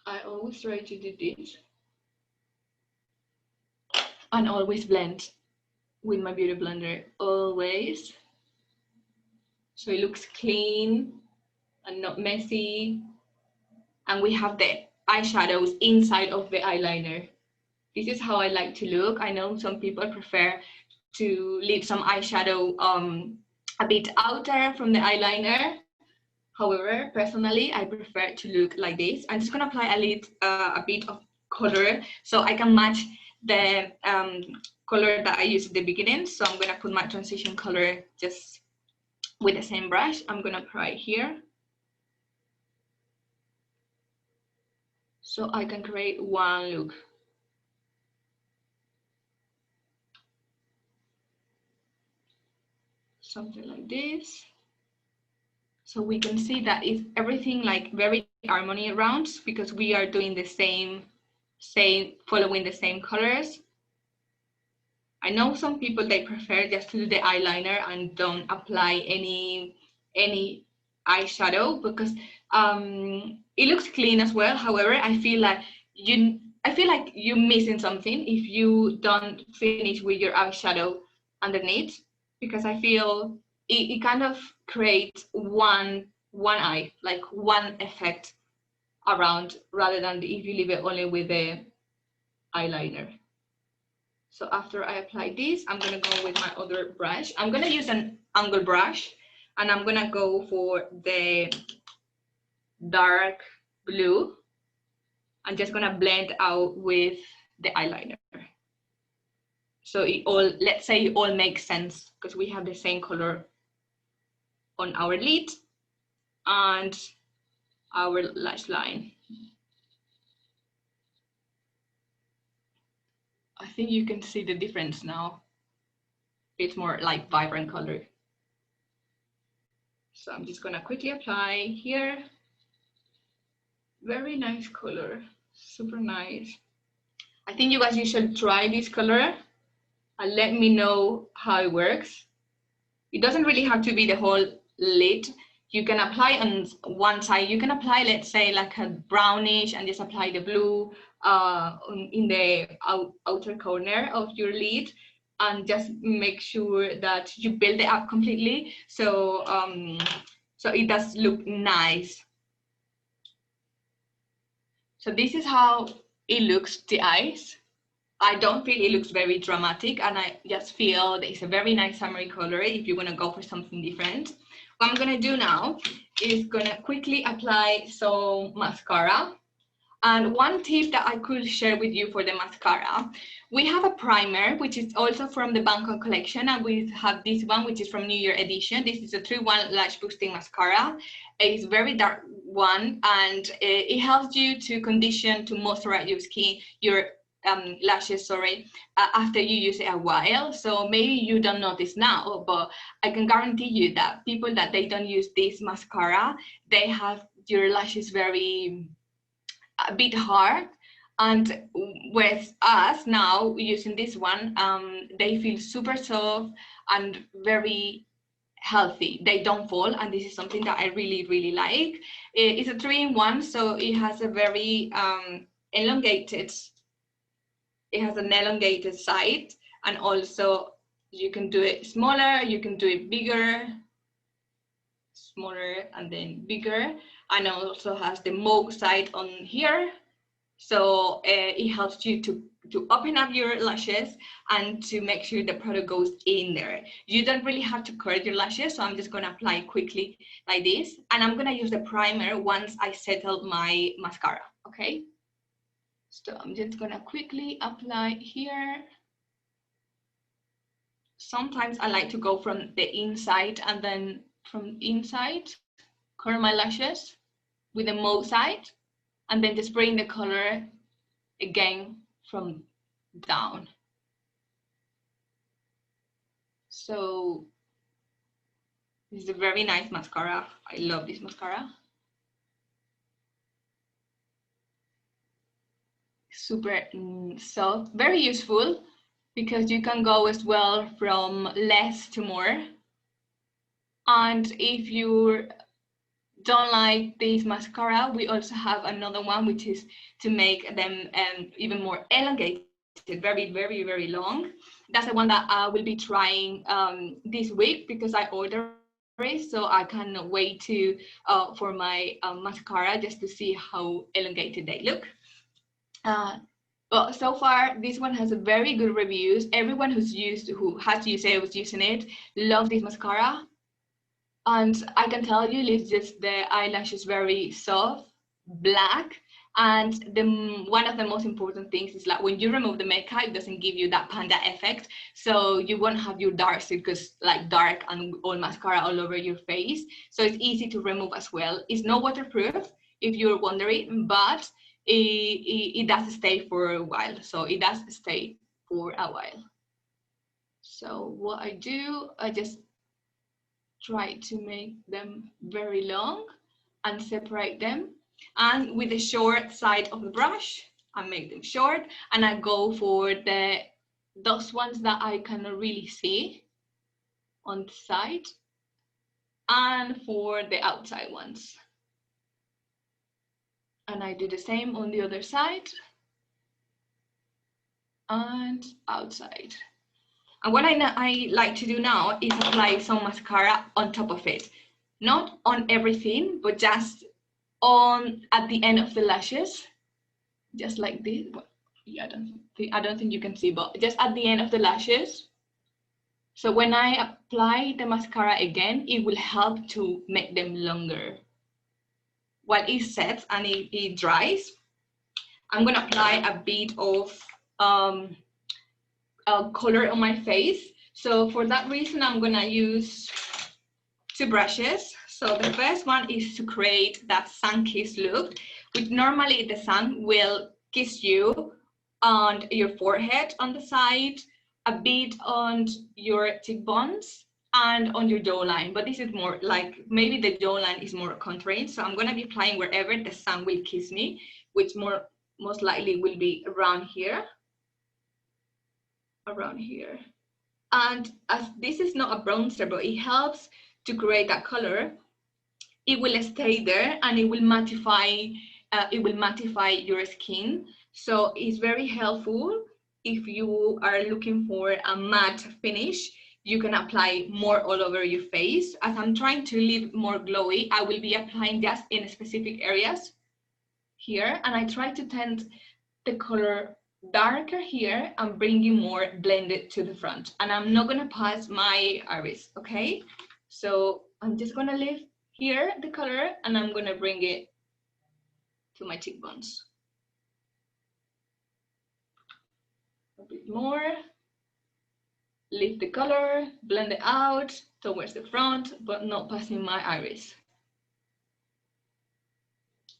I always try to do this and always blend with my beauty blender, always. So it looks clean and not messy. And we have the eyeshadows inside of the eyeliner. This is how I like to look. I know some people prefer to leave some eyeshadow a bit outer from the eyeliner. However, personally, I prefer to look like this. I'm just gonna apply a bit of color so I can match the color that I used at the beginning. So I'm gonna put my transition color just with the same brush. I'm gonna apply here. So I can create one look. Something like this. So we can see that it's everything like very harmony around because we are doing the same, following the same colors. I know some people, they prefer just to do the eyeliner and don't apply any eyeshadow because it looks clean as well. However, I feel like you're missing something if you don't finish with your eyeshadow underneath, because I feel it kind of creates one eye, like one effect around, rather than if you leave it only with the eyeliner. So after I apply this, I'm gonna go with my other brush. I'm gonna use an angle brush, and I'm gonna go for the dark blue. I'm just gonna blend out with the eyeliner. So it all, let's say it all makes sense because we have the same color on our lid and our lash line. I think you can see the difference now. It's more like vibrant color. So I'm just gonna quickly apply here. Very nice color, super nice. I think you guys, you should try this color and let me know how it works. It doesn't really have to be the whole lid. You can apply on one side. You can apply, let's say, like a brownish and just apply the blue in the outer corner of your lid, and just make sure that you build it up completely. So, so it does look nice. So this is how it looks, the eyes. I don't feel it looks very dramatic, and I just feel that it's a very nice summery color if you're gonna go for something different. What I'm gonna do now is gonna quickly apply some mascara. And one tip that I could share with you for the mascara, we have a primer, which is also from the Bangkok collection, and we have this one, which is from New Year edition. This is a 3-in-1 lash boosting mascara. It's very dark one, and it helps you to condition, to moisturize your skin, your lashes, sorry, after you use it a while. So maybe you don't notice now, but I can guarantee you that people that they don't use this mascara, they have your lashes very a bit hard, and with us now using this one, they feel super soft and very healthy. They don't fall, and this is something that I really like. It's a 3-in-1, so it has a very elongated, it has an elongated side, and also you can do it smaller, you can do it bigger, smaller and then bigger, and it also has the mauve side on here. So it helps you to open up your lashes and to make sure the product goes in there. You don't really have to curl your lashes, so I'm just gonna apply quickly like this, and I'm gonna use the primer once I settle my mascara, okay? So I'm just gonna quickly apply here. Sometimes I like to go from the inside, and then from inside curl my lashes with the mauve side, and then just bring the color again from down. So this is a very nice mascara. I love this mascara. Super soft, very useful, because you can go as well from less to more. And if you don't like this mascara, we also have another one, which is to make them even more elongated, very long. That's the one that I will be trying this week, because I ordered it, so I can't wait to for my mascara, just to see how elongated they look. But so far, this one has a very good reviews. Everyone who has used it, was using it, love this mascara. And I can tell you, it's just the eyelash is very soft, black, and one of the most important things is like when you remove the makeup, it doesn't give you that panda effect, so you won't have your dark circles, like dark and all mascara all over your face. So it's easy to remove as well. It's not waterproof, if you're wondering, but it does stay for a while. So it does stay for a while. So what I do, I just try to make them very long and separate them, and with the short side of the brush I make them short, and I go for those ones that I cannot really see on the side, and for the outside ones, and I do the same on the other side and outside. And what I like to do now is apply some mascara on top of it. Not on everything, but just at the end of the lashes. Just like this. Yeah, I don't think you can see, but just at the end of the lashes. So when I apply the mascara again, it will help to make them longer. While it sets and it dries, I'm gonna apply a bit of color on my face. So for that reason, I'm gonna use two brushes. So the first one is to create that sun kiss look, which normally the sun will kiss you on your forehead on the side, a bit on your cheekbones, and on your jawline. But this is more like, maybe the jawline is more constrained. So I'm gonna be applying wherever the sun will kiss me, which most likely will be around here. And as this is not a bronzer, but it helps to create that color, it will stay there and it will mattify your skin. So it's very helpful if you are looking for a matte finish. You can apply more all over your face. As I'm trying to leave more glowy, I will be applying just in specific areas here, and I try to tend the color darker here and bring you more blended to the front. And I'm not gonna pass my iris, okay? So I'm just gonna leave here the color and I'm gonna bring it to my cheekbones. A bit more. Leave the color, blend it out towards the front, but not passing my iris.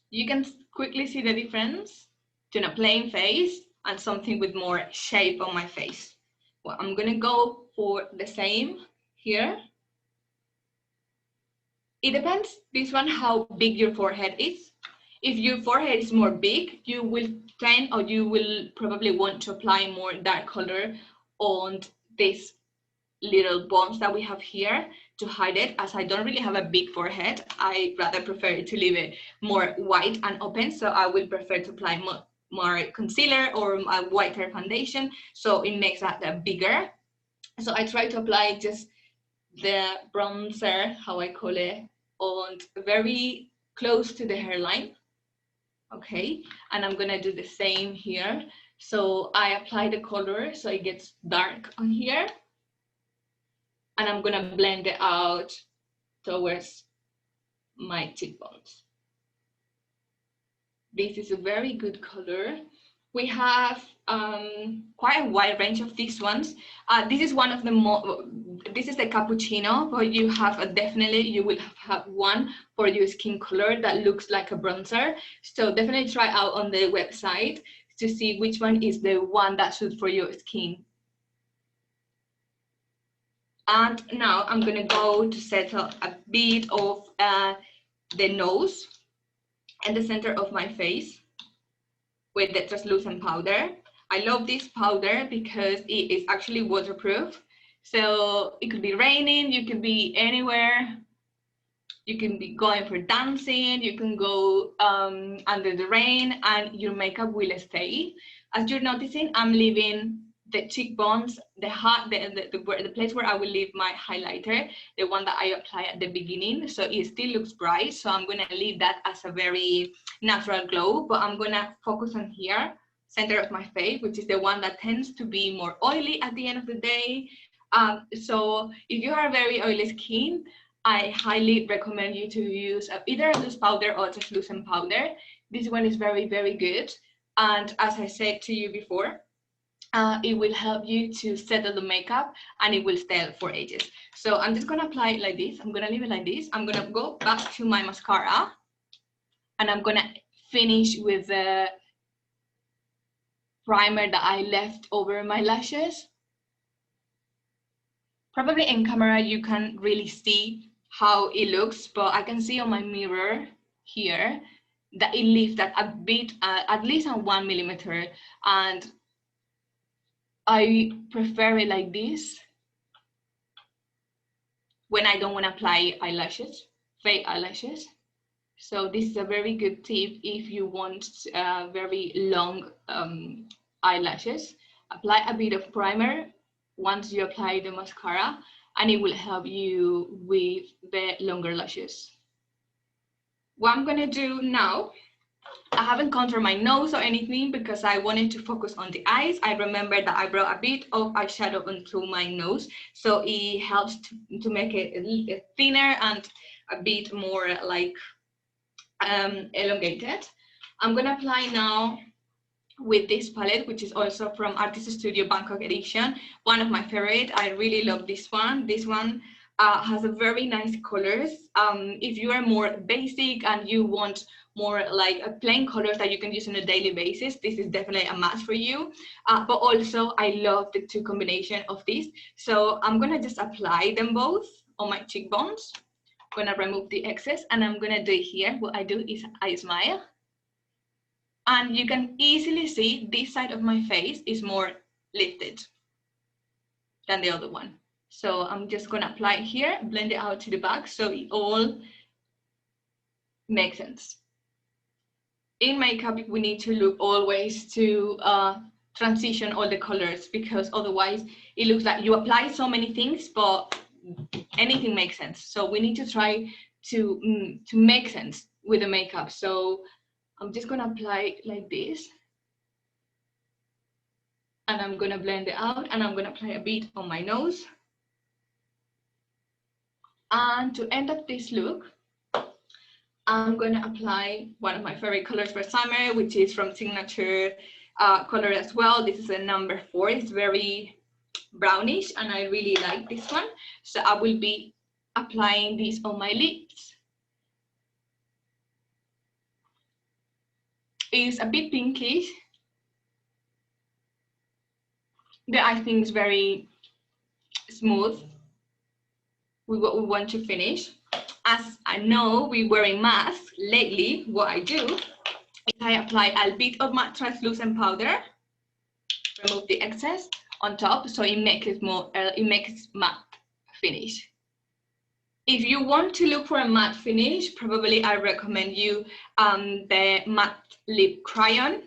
You can quickly see the difference between a plain face and something with more shape on my face. Well, I'm gonna go for the same here. It depends, this one, how big your forehead is. If your forehead is more big, you will tend, or you will probably want to apply more dark color on these little bumps that we have here to hide it. As I don't really have a big forehead, I rather prefer to leave it more white and open. So I will prefer to apply more concealer or a whiter foundation, so it makes that bigger. So I try to apply just the bronzer, how I call it, on very close to the hairline. Okay, and I'm gonna do the same here. So I apply the color so it gets dark on here, and I'm gonna blend it out towards my cheekbones. This is a very good color. We have quite a wide range of these ones. This is one of the more, this is the cappuccino, but you have definitely, you will have one for your skin color that looks like a bronzer. So definitely try out on the website to see which one is the one that suits for your skin. And now I'm gonna go to settle a bit of the nose and the center of my face with the translucent powder. I love this powder because it is actually waterproof. So it could be raining, you can be anywhere. You can be going for dancing, you can go under the rain and your makeup will stay. As you're noticing, I'm leaving the cheekbones, the place where I will leave my highlighter, the one that I apply at the beginning, so it still looks bright. So I'm gonna leave that as a very natural glow, but I'm gonna focus on here, center of my face, which is the one that tends to be more oily at the end of the day. So if you have very oily skin, I highly recommend you to use either a loose powder or translucent powder. This one is very, very good. And as I said to you before, it will help you to settle the makeup and it will stay for ages. So I'm just gonna apply it like this. I'm gonna leave it like this. I'm gonna go back to my mascara and I'm gonna finish with the primer that I left over my lashes. Probably in camera you can't really see how it looks, but I can see on my mirror here that it leaves that a bit, at least on 1 millimeter, and I prefer it like this when I don't want to apply eyelashes, fake eyelashes. So this is a very good tip if you want very long eyelashes. Apply a bit of primer once you apply the mascara, and it will help you with the longer lashes. What I'm gonna do now I haven't contoured my nose or anything because I wanted to focus on the eyes. I remember that I brought a bit of eyeshadow onto my nose, so it helps to make it a little thinner and a bit more like elongated. I'm gonna apply now with this palette, which is also from Artist Studio Bangkok edition, one of my favorite. I really love this one. This one has a very nice colors. If you are more basic and you want more like a plain colors that you can use on a daily basis, this is definitely a must for you. But also I love the two combination of this. So I'm gonna just apply them both on my cheekbones. I'm gonna remove the excess and I'm gonna do it here. What I do is I smile. And you can easily see this side of my face is more lifted than the other one. So I'm just gonna apply it here, blend it out to the back so it all makes sense. In makeup, we need to look always to transition all the colors, because otherwise it looks like you apply so many things, but anything makes sense. So we need to try to make sense with the makeup. So I'm just gonna apply like this. And I'm gonna blend it out and I'm gonna apply a bit on my nose. And to end up this look, I'm gonna apply one of my favorite colors for summer, which is from Signature color as well. This is a number 4, it's very brownish and I really like this one. So I will be applying this on my lips. It's a bit pinkish. The eye thing is very smooth with what we want to finish. As I know we're wearing masks lately, what I do is I apply a bit of matte translucent powder, remove the excess on top, so it makes it more, it makes matte finish. If you want to look for a matte finish, probably I recommend you the matte lip crayon,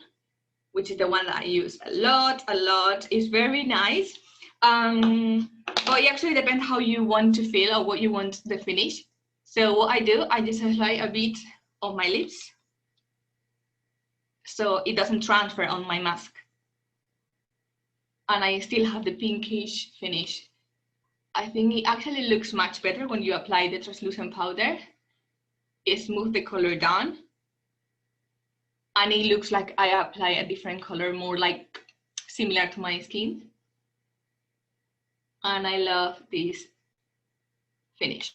which is the one that I use a lot. It's very nice. But it actually depends how you want to feel or what you want the finish. So what I do, I just apply a bit on my lips so it doesn't transfer on my mask. And I still have the pinkish finish. I think it actually looks much better when you apply the translucent powder. It smooths the color down. And it looks like I apply a different color, more like similar to my skin. And I love this finish.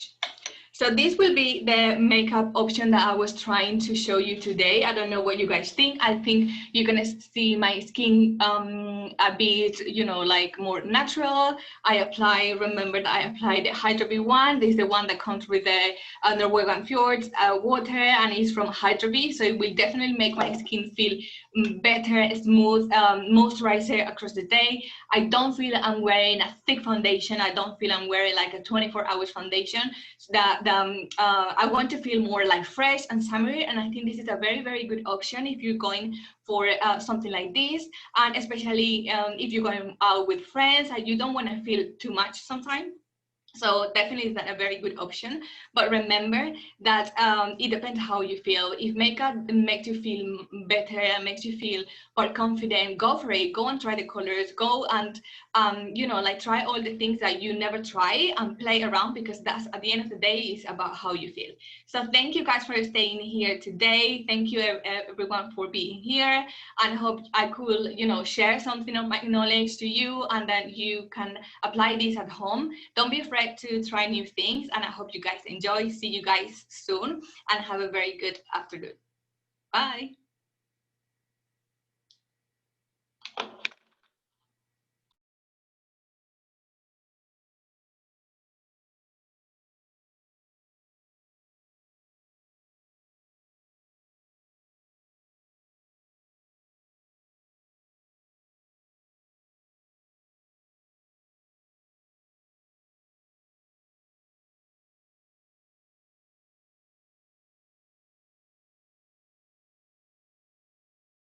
So this will be the makeup option that I was trying to show you today. I don't know what you guys think. I think you're gonna see my skin a bit, you know, like more natural. Remember that I applied the Hydra B one. This is the one that comes with the Norwegian Fjords water, and it's from Hydra B. So it will definitely make my skin feel better, smooth, moisturizer across the day. I don't feel I'm wearing a thick foundation. I don't feel I'm wearing like a 24-hour foundation. So that I want to feel more like fresh and summery, and I think this is a very, very good option if you're going for something like this, and especially if you're going out with friends and you don't want to feel too much sometimes. So definitely is that a very good option. But remember that it depends how you feel. If makeup makes you feel better and makes you feel more confident, go for it. Go and try the colors. Go and you know, like try all the things that you never try and play around, because that's at the end of the day is about how you feel. So thank you guys for staying here today. Thank you everyone for being here, and I hope I could, you know, share something of my knowledge to you, and then you can apply this at home. Don't be afraid to try new things, and I hope you guys enjoy. See you guys soon and have a very good afternoon. Bye.